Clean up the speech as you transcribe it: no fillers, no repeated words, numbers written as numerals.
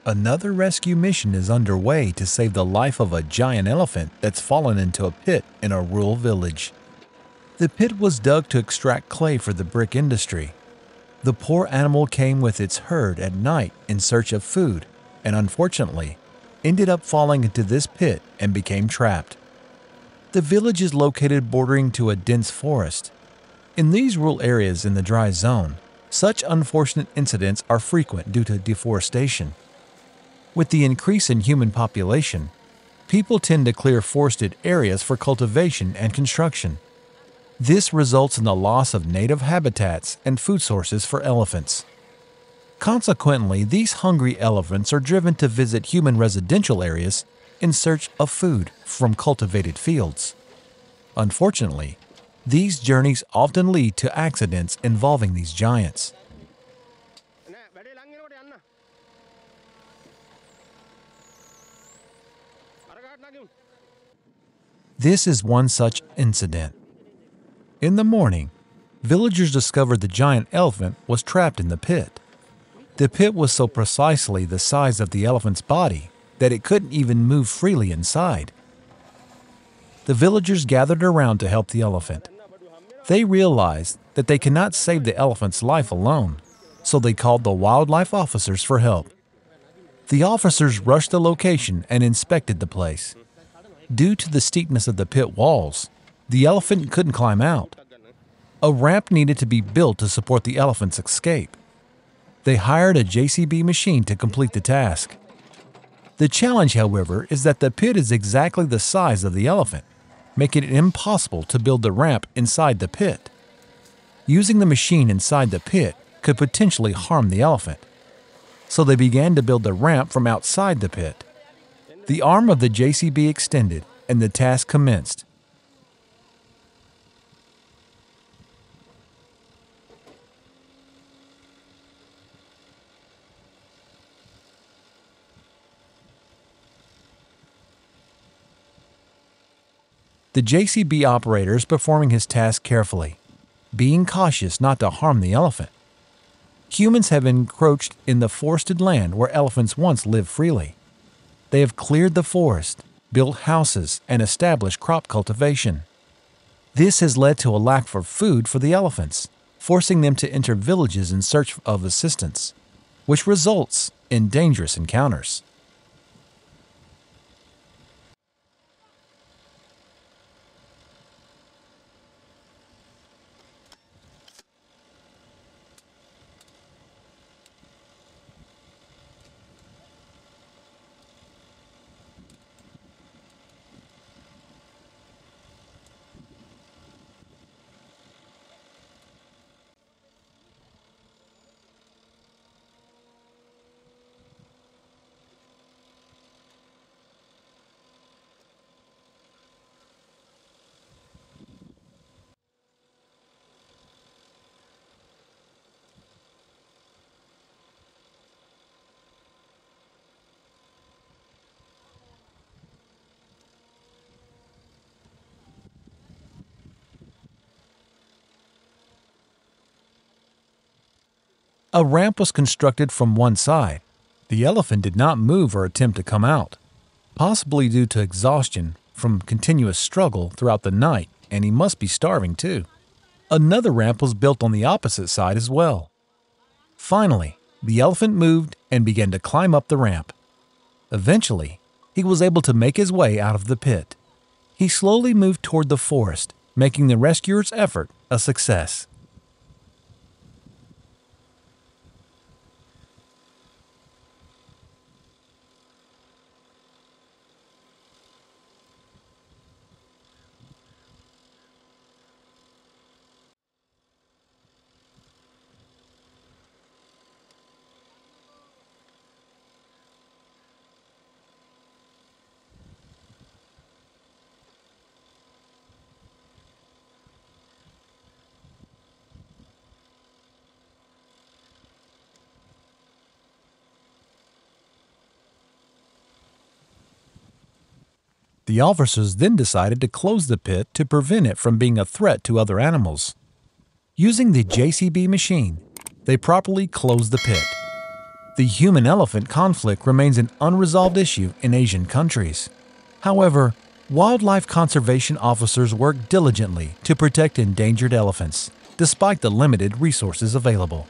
Another rescue mission is underway to save the life of a giant elephant that's fallen into a pit in a rural village. The pit was dug to extract clay for the brick industry. The poor animal came with its herd at night in search of food and unfortunately ended up falling into this pit and became trapped. The village is located bordering to a dense forest. In these rural areas in the dry zone, such unfortunate incidents are frequent due to deforestation. With the increase in human population, people tend to clear forested areas for cultivation and construction. This results in the loss of native habitats and food sources for elephants. Consequently, these hungry elephants are driven to visit human residential areas in search of food from cultivated fields. Unfortunately, these journeys often lead to accidents involving these giants. This is one such incident. In the morning, villagers discovered the giant elephant was trapped in the pit. The pit was so precisely the size of the elephant's body that it couldn't even move freely inside. The villagers gathered around to help the elephant. They realized that they cannot save the elephant's life alone, so they called the wildlife officers for help. The officers rushed the location and inspected the place. Due to the steepness of the pit walls, the elephant couldn't climb out. A ramp needed to be built to support the elephant's escape. They hired a JCB machine to complete the task. The challenge, however, is that the pit is exactly the size of the elephant, making it impossible to build the ramp inside the pit. Using the machine inside the pit could potentially harm the elephant. So they began to build the ramp from outside the pit. The arm of the JCB extended and the task commenced. The JCB operator is performing his task carefully, being cautious not to harm the elephant. Humans have encroached in the forested land where elephants once lived freely. They have cleared the forest, built houses, and established crop cultivation. This has led to a lack for food for the elephants, forcing them to enter villages in search of assistance, which results in dangerous encounters. A ramp was constructed from one side. The elephant did not move or attempt to come out, possibly due to exhaustion from continuous struggle throughout the night, and he must be starving too. Another ramp was built on the opposite side as well. Finally, the elephant moved and began to climb up the ramp. Eventually, he was able to make his way out of the pit. He slowly moved toward the forest, making the rescuers' effort a success. The officers then decided to close the pit to prevent it from being a threat to other animals. Using the JCB machine, they properly closed the pit. The human-elephant conflict remains an unresolved issue in Asian countries. However, wildlife conservation officers work diligently to protect endangered elephants, despite the limited resources available.